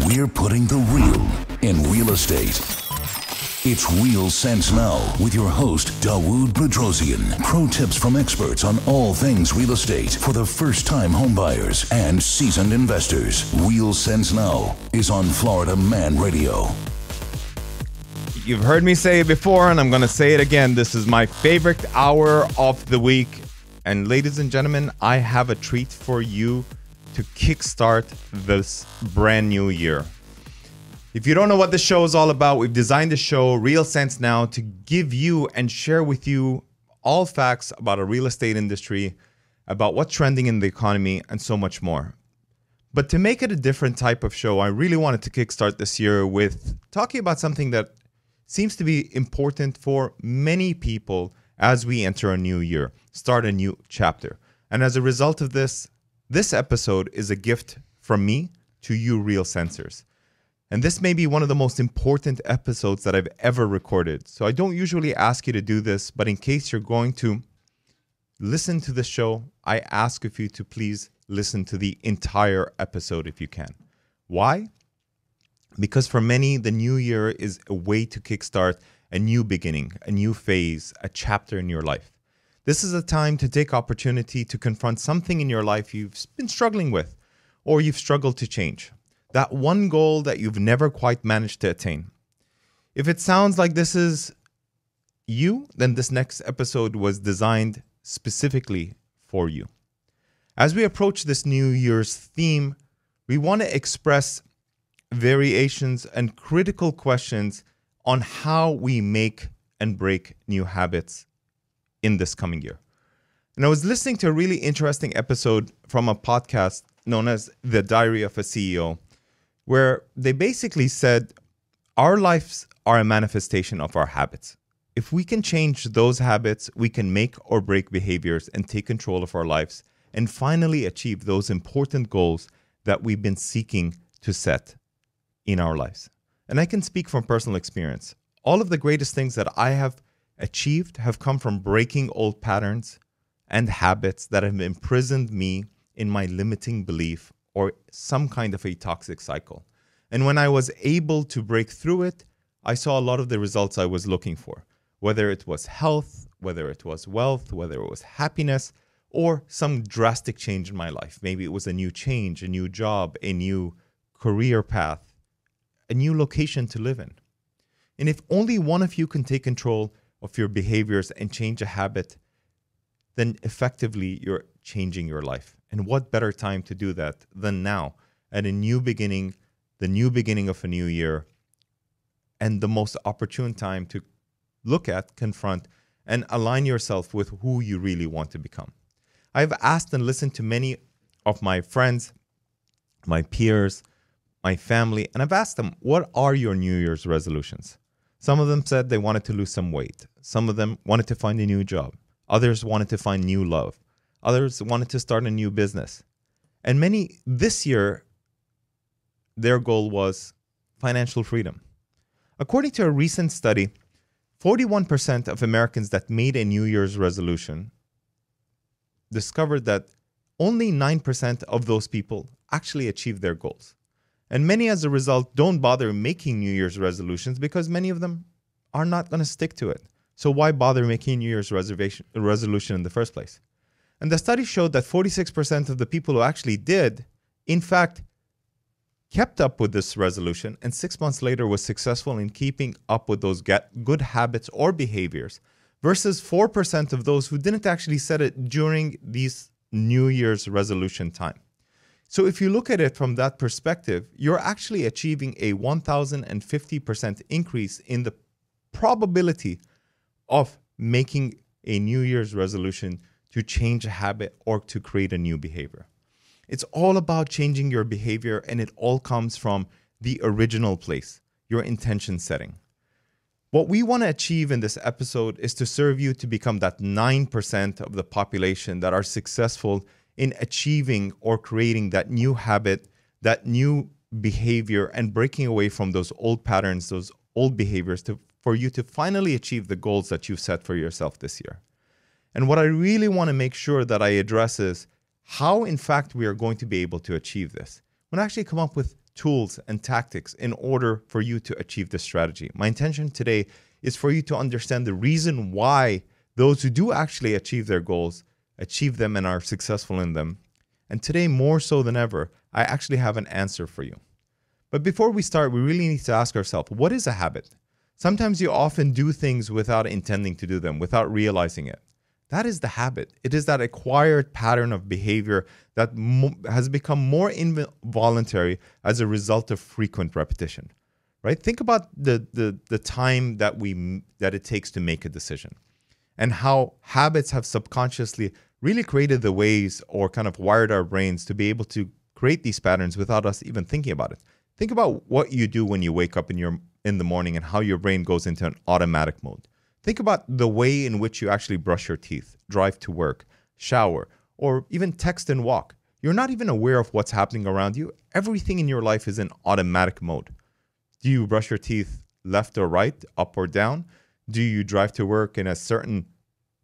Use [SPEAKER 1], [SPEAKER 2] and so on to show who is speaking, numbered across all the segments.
[SPEAKER 1] We're putting the real in real estate. It's Real Sense Now with your host, Dawood Bedrosian. Pro tips from experts on all things real estate for the first-time homebuyers and seasoned investors. Real Sense Now is on Florida Man Radio.
[SPEAKER 2] You've heard me say it before, and I'm going to say it again. This is my favorite hour of the week. And ladies and gentlemen, I have a treat for you to kickstart this brand new year. If you don't know what the show is all about, we've designed the show Real Sense Now to give you and share with you all facts about a real estate industry, about what's trending in the economy, and so much more. But to make it a different type of show, I really wanted to kickstart this year with talking about something that seems to be important for many people as we enter a new year, start a new chapter. And as a result of this episode is a gift from me to you real sensors. And this may be one of the most important episodes that I've ever recorded. So I don't usually ask you to do this, but in case you're going to listen to the show, I ask of you to please listen to the entire episode if you can. Why? Because for many, the new year is a way to kickstart a new beginning, a new phase, a chapter in your life. This is a time to take opportunity to confront something in your life you've been struggling with or you've struggled to change. That one goal that you've never quite managed to attain. If it sounds like this is you, then this next episode was designed specifically for you. As we approach this New Year's theme, we want to express variations and critical questions on how we make and break new habits in this coming year. And I was listening to a really interesting episode from a podcast known as The Diary of a CEO, where they basically said our lives are a manifestation of our habits. If we can change those habits, we can make or break behaviors and take control of our lives and finally achieve those important goals that we've been seeking to set in our lives. And I can speak from personal experience. All of the greatest things that I have achieved have come from breaking old patterns and habits that have imprisoned me in my limiting belief or some kind of a toxic cycle. And when I was able to break through it, I saw a lot of the results I was looking for, whether it was health, whether it was wealth, whether it was happiness, or some drastic change in my life. Maybe it was a new change, a new job, a new career path, a new location to live in. And if only one of you can take control of your behaviors and change a habit, then effectively you're changing your life. And what better time to do that than now, at a new beginning, the new beginning of a new year, and the most opportune time to look at, confront, and align yourself with who you really want to become. I've asked and listened to many of my friends, my peers, my family, and I've asked them, what are your New Year's resolutions? Some of them said they wanted to lose some weight. Some of them wanted to find a new job. Others wanted to find new love. Others wanted to start a new business. And many this year, their goal was financial freedom. According to a recent study, 41% of Americans that made a New Year's resolution discovered that only 9% of those people actually achieved their goals. And many, as a result, don't bother making New Year's resolutions because many of them are not going to stick to it. So why bother making a New Year's resolution in the first place? And the study showed that 46% of the people who actually did, in fact, kept up with this resolution and 6 months later was successful in keeping up with those good habits or behaviors versus 4% of those who didn't actually set it during these New Year's resolution time. So if you look at it from that perspective, you're actually achieving a 1,050% increase in the probability of making a New Year's resolution to change a habit or to create a new behavior. It's all about changing your behavior, and it all comes from the original place, your intention setting. What we want to achieve in this episode is to serve you to become that 9% of the population that are successful in achieving or creating that new habit, that new behavior, and breaking away from those old patterns, those old behaviors for you to finally achieve the goals that you've set for yourself this year. And what I really want to make sure that I address is how, in fact, we are going to be able to achieve this. I'm going to actually come up with tools and tactics in order for you to achieve this strategy. My intention today is for you to understand the reason why those who do actually achieve their goals, achieve them and are successful in them. And today, more so than ever, I actually have an answer for you. But before we start, we really need to ask ourselves, what is a habit? Sometimes you often do things without intending to do them, without realizing it. That is the habit. It is that acquired pattern of behavior that has become more involuntary as a result of frequent repetition, right? Think about the time that it takes to make a decision, and how habits have subconsciously really created the ways or kind of wired our brains to be able to create these patterns without us even thinking about it. Think about what you do when you wake up in the morning and how your brain goes into an automatic mode. Think about the way in which you actually brush your teeth, drive to work, shower, or even text and walk. You're not even aware of what's happening around you. Everything in your life is in automatic mode. Do you brush your teeth left or right, up or down? Do you drive to work in a certain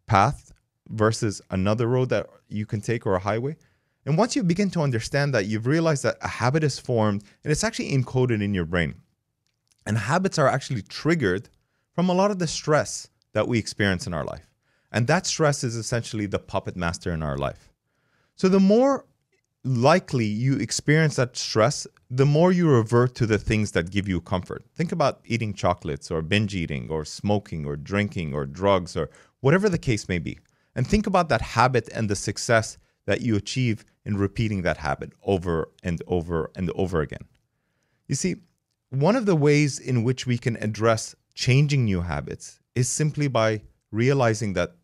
[SPEAKER 2] path versus another road that you can take or a highway? And once you begin to understand that, you've realized that a habit is formed and it's actually encoded in your brain. And habits are actually triggered from a lot of the stress that we experience in our life. And that stress is essentially the puppet master in our life. So the more likely you experience that stress, the more you revert to the things that give you comfort. Think about eating chocolates or binge eating or smoking or drinking or drugs or whatever the case may be. And think about that habit and the success that you achieve in repeating that habit over and over and over again. You see, one of the ways in which we can address changing new habits is simply by realizing that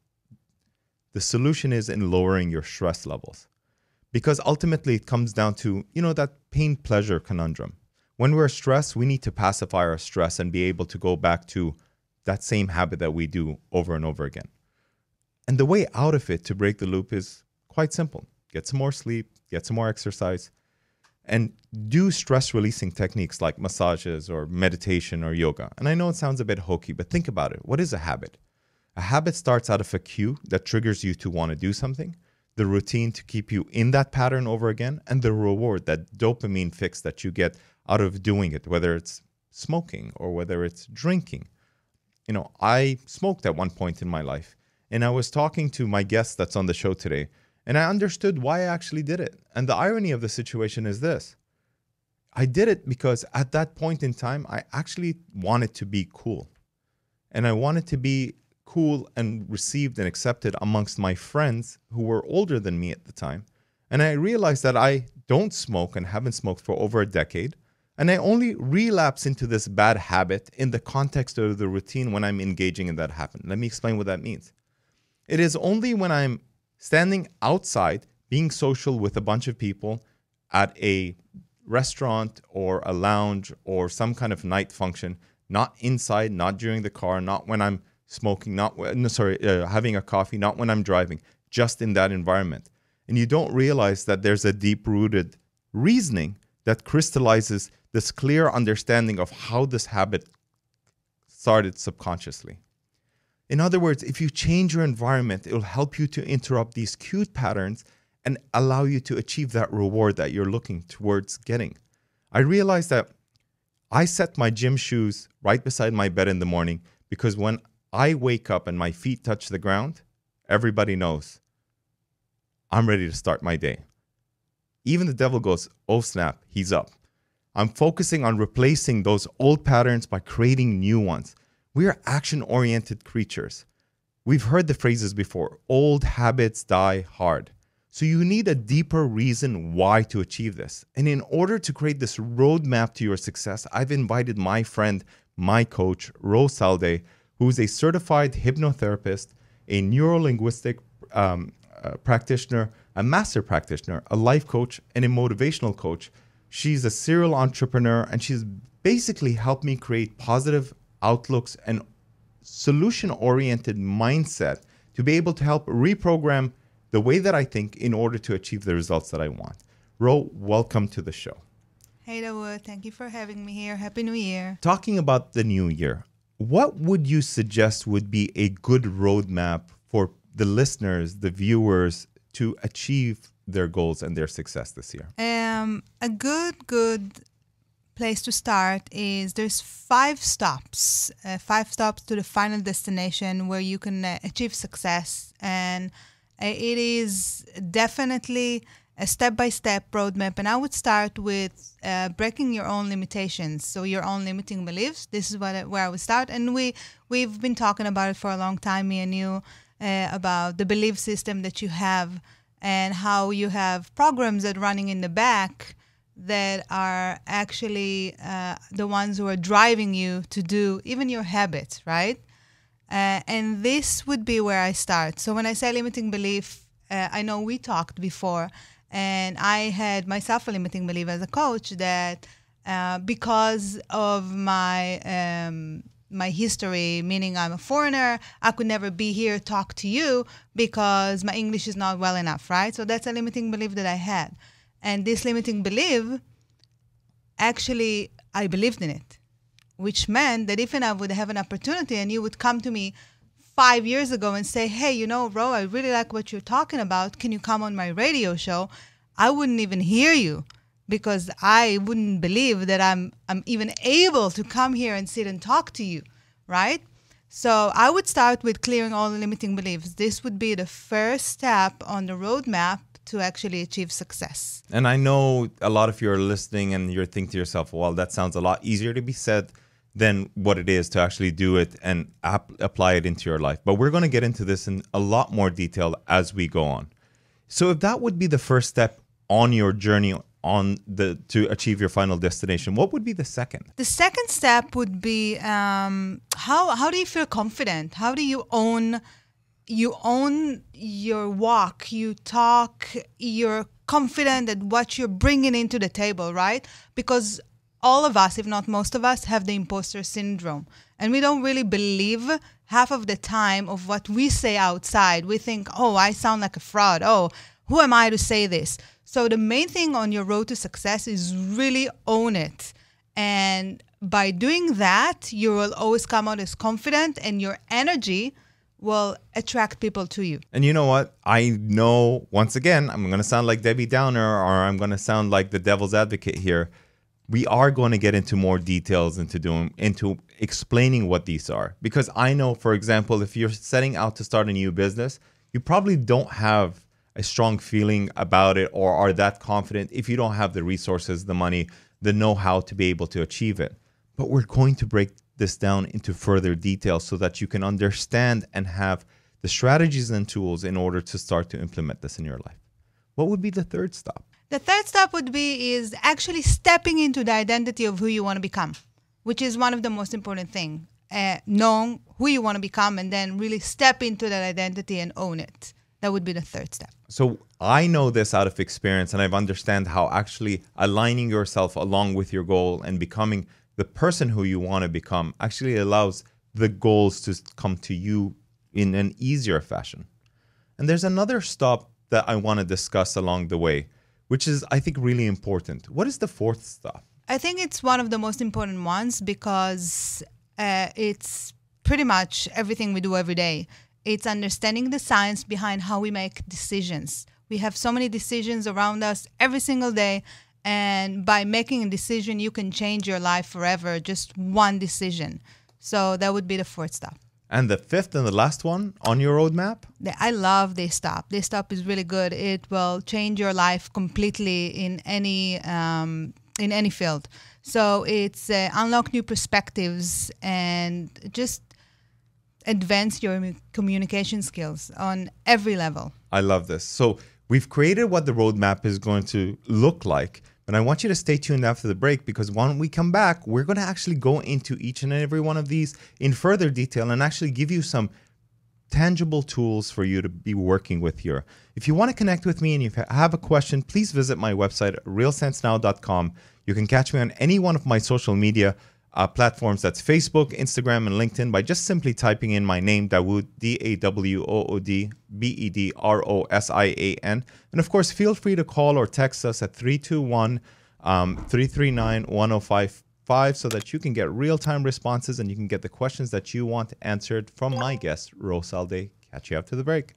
[SPEAKER 2] the solution is in lowering your stress levels. Because ultimately it comes down to, that pain-pleasure conundrum. When we're stressed, we need to pacify our stress and be able to go back to that same habit that we do over and over again. And the way out of it to break the loop is quite simple. Get some more sleep, get some more exercise, and do stress-releasing techniques like massages or meditation or yoga. And I know it sounds a bit hokey, but think about it. What is a habit? A habit starts out of a cue that triggers you to want to do something, the routine to keep you in that pattern over again, and the reward, that dopamine fix that you get out of doing it, whether it's smoking or whether it's drinking. I smoked at one point in my life, and I was talking to my guest that's on the show today, and I understood why I actually did it. And the irony of the situation is this. I did it because at that point in time, I actually wanted to be cool. And I wanted to be cool and received and accepted amongst my friends who were older than me at the time. And I realized that I don't smoke and haven't smoked for over a decade. And I only relapse into this bad habit in the context of the routine when I'm engaging in that habit. Let me explain what that means. It is only when I'm standing outside, being social with a bunch of people at a restaurant or a lounge or some kind of night function, not inside, not during the car, not when I'm smoking, having a coffee, not when I'm driving, just in that environment. And you don't realize that there's a deep-rooted reasoning that crystallizes this clear understanding of how this habit started subconsciously. In other words, if you change your environment, it will help you to interrupt these cute patterns and allow you to achieve that reward that you're looking towards getting. I realized that I set my gym shoes right beside my bed in the morning because when I wake up and my feet touch the ground, everybody knows I'm ready to start my day. Even the devil goes, oh snap, he's up. I'm focusing on replacing those old patterns by creating new ones. We are action-oriented creatures. We've heard the phrases before, old habits die hard. So you need a deeper reason why to achieve this. And in order to create this roadmap to your success, I've invited my friend, my coach, Roe Salde, who's a certified hypnotherapist, a neurolinguistic practitioner, a master practitioner, a life coach, and a motivational coach. She's a serial entrepreneur, and she's basically helped me create positive outlooks and solution-oriented mindset to be able to help reprogram the way that I think in order to achieve the results that I want. Ro, welcome to the show.
[SPEAKER 3] Hey, Dawood. Thank you for having me here. Happy New Year.
[SPEAKER 2] Talking about the new year, what would you suggest would be a good roadmap for the listeners, the viewers, to achieve their goals and their success this year?
[SPEAKER 3] A good place to start is there's 5 stops to the final destination where you can achieve success. And it is definitely a step-by-step roadmap. And I would start with breaking your own limitations, so your own limiting beliefs. This is where I would start. And we've been talking about it for a long time, me and you, about the belief system that you have and how you have programs that are running in the back that are actually the ones who are driving you to do even your habits, right? And this would be where I start. So when I say limiting belief, I know we talked before, and I had myself a limiting belief as a coach that because of my my history, meaning I'm a foreigner, I could never be here talk to you because my English is not well enough, right? So that's a limiting belief that I had. And this limiting belief, actually, I believed in it, which meant that if I would have an opportunity and you would come to me 5 years ago and say, hey, you know, Ro, I really like what you're talking about. Can you come on my radio show? I wouldn't even hear you because I wouldn't believe that I'm even able to come here and sit and talk to you, right? So I would start with clearing all the limiting beliefs. This would be the first step on the roadmap to actually achieve success.
[SPEAKER 2] And I know a lot of you are listening and you're thinking to yourself, well, that sounds a lot easier to be said than what it is to actually do it and apply it into your life. But we're going to get into this in a lot more detail as we go on. So if that would be the first step on your journey to achieve your final destination, what would be the second?
[SPEAKER 3] The second step would be how do you feel confident? How do you own your walk, you talk, you're confident at what you're bringing into the table, right? Because all of us, if not most of us, have the imposter syndrome. And we don't really believe half of the time of what we say outside. We think, oh, I sound like a fraud. Oh, who am I to say this? So the main thing on your road to success is really own it. And by doing that, you will always come out as confident, and your energy will attract people to you.
[SPEAKER 2] And you know what? I know, once again, I'm going to sound like Debbie Downer, or I'm going to sound like the devil's advocate here. We are going to get into more details into explaining what these are. Because I know, for example, if you're setting out to start a new business, you probably don't have a strong feeling about it or are that confident if you don't have the resources, the money, the know-how to be able to achieve it. But we're going to break this down into further detail so that you can understand and have the strategies and tools in order to start to implement this in your life. What would be the third stop?
[SPEAKER 3] The third step is actually stepping into the identity of who you want to become, which is one of the most important things. Knowing who you want to become and then really step into that identity and own it. That would be the third step.
[SPEAKER 2] So I know this out of experience, and I've understand how actually aligning yourself along with your goal and becoming the person who you want to become actually allows the goals to come to you in an easier fashion. And there's another stop that I want to discuss along the way, which is, I think, really important. What is the fourth stop?
[SPEAKER 3] I think it's one of the most important ones because it's pretty much everything we do every day. It's understanding the science behind how we make decisions. We have so many decisions around us every single day. And by making a decision, you can change your life forever. Just one decision. So that would be the fourth stop.
[SPEAKER 2] And the fifth and the last one on your roadmap?
[SPEAKER 3] I love this stop. This stop is really good. It will change your life completely in any field. So it's unlock new perspectives and just advance your communication skills on every level.
[SPEAKER 2] I love this. So we've created what the roadmap is going to look like. But I want you to stay tuned after the break because when we come back, we're going to actually go into each and every one of these in further detail and actually give you some tangible tools for you to be working with here. If you want to connect with me and you have a question, please visit my website, realsensenow.com. You can catch me on any one of my social media platforms. That's Facebook, Instagram, and LinkedIn by just simply typing in my name, Dawood, Dawood, Bedrossian. And of course, feel free to call or text us at 321-339-1055 so that you can get real-time responses and you can get the questions that you want answered from my guest, Roe Salde. Catch you after the break.